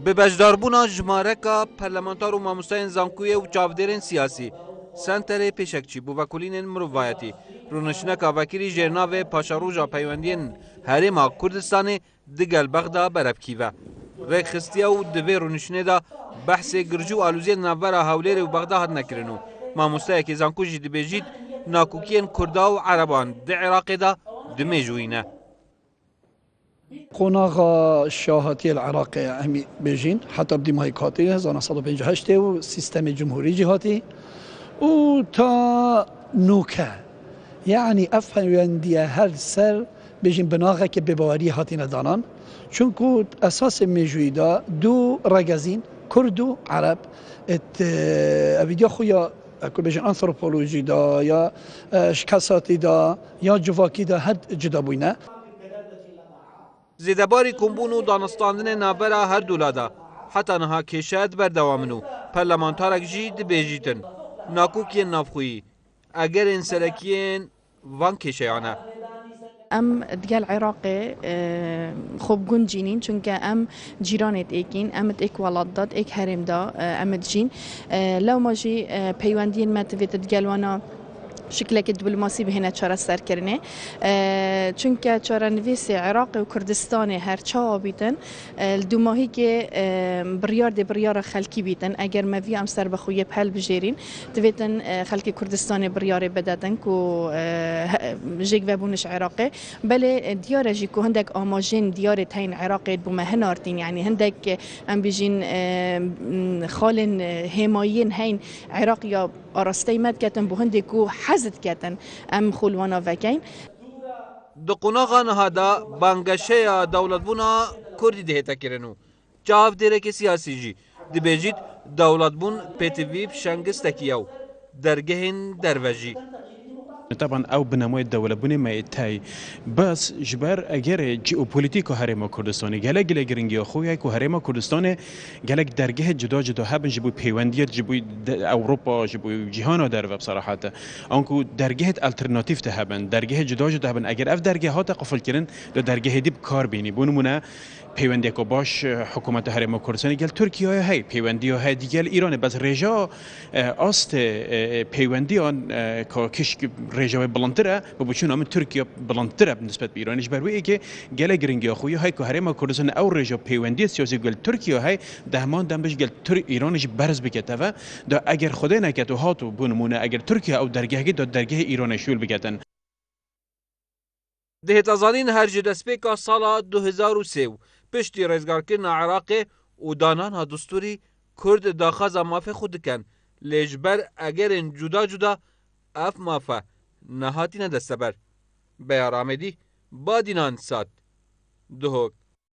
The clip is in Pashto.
به بجداربونا جمارکا پرلمانتار و ماموستاین زانکوی و چاودرین سیاسی سنتر پیشکچی بو وکولین مروایتی رونشنکا وکیلی جرناو پاشاروجا پیوندین هریما کردستان دگل بغدا بربکیوه ریک خستیا و دوی رونشنه دا بحث گرجو آلوزی نوورا هولیر و بغدا هد نکرنو ماموستای که زانکو جی دبیجید ناکوکین کردا و عربان د عراق دا دمیجوینه قناغ الشاهاتي العراقية أهمي بيجين حتى بدي ماي كاتي زانا 158 وسيستم جمهوري جهاتي وتا نوكا يعني أفهم يندي هر سر بيجين بناغك ببواري هاتي ندانان چونكو أساس مجويدا دو رجازين كردو عرب أفيديو خويا اكو بيجين أنثروبولوجي دا يا شكاساتي دا يا جواكي دا هد جدا بوينه زیدباری کمبون و دانستاندن نابرا هر دولادا حتی نها کشاد بردوامنو پرلمانتارک جی دبیجیتن ناکوکین نافخویی اگر انسرکین وان کشیانه ام دگل عراقی خوب گنجینین چون ام جیرانت ایکین ام ایک ولاد داد ایک هرم دا ام جین لو ماجی پیوندین متویت دگلوانا شكلك الدبلوماسي بهنا تشارة سركرنه چونك تشارة نويس عراق وكردستان هر چا بيتن الدوماهي كي بريار خلقي بيتن اگر ما في ام سر بخويه بحال بجيرين تبيتن خلقي كردستان بريار بداتن كو جيك وابونش عراقي بل ديار جيكو هندك اماجين ديار تين عراقي بما هنارتين يعني هندك ام بيجين خالن همايين هين عراقيا آراسته مد کتن بو هندکو حزد کتن ام خلوانا وکین دقناغا نهادا بانگشه دولت بونا کردی دهتا کرنو چاف دیرک سیاسی جی دبیجید دولت بون پیتویب شنگستکیو درگهن دروجی طبعا او بنمای الدوله بني ما يتاي بس جبر اگر جيوبوليتيكو هرم كردستان گلگ گرنگي خويا كو هرم كردستان گلگ درگه جدا هبن جبو پیوندیت جبو اوروبا جبو جهان در بصراحه انكو درگه الترناتيف تهبن درگه جدا هبن اگر اف درگه ها قفل کرن دو درگه دی بکار بيني بونمونه پیوندی کو باش حکومت هرم کردستان گل ترکیه های پیوندی های دیگل ایران بس رجا است پیوندی آن که کش رجا بلندتره و بچون هم ترکیه بلندتره بالنسبه به ایرانش بر وی که گل گرینگی خوی های که هرم کردستان او رجا پیوندی سیاسی گل ترکیه های دهمان دمش گل ایرانش برز بکته و دا اگر خدای نکرد و هاتو بونمونه اگر ترکیه او درگه داد درگه ایران شول بکتن دهت ازانین هر جدسپیکا سالا 2003 پشتی رزگارکردن عراق و دانان ها دستوری کرد داخاز مافه خود کن لیجبر اگر جدا اف مافه نهاتی ندسته بر بیار آمدی با دینان ساد دهوک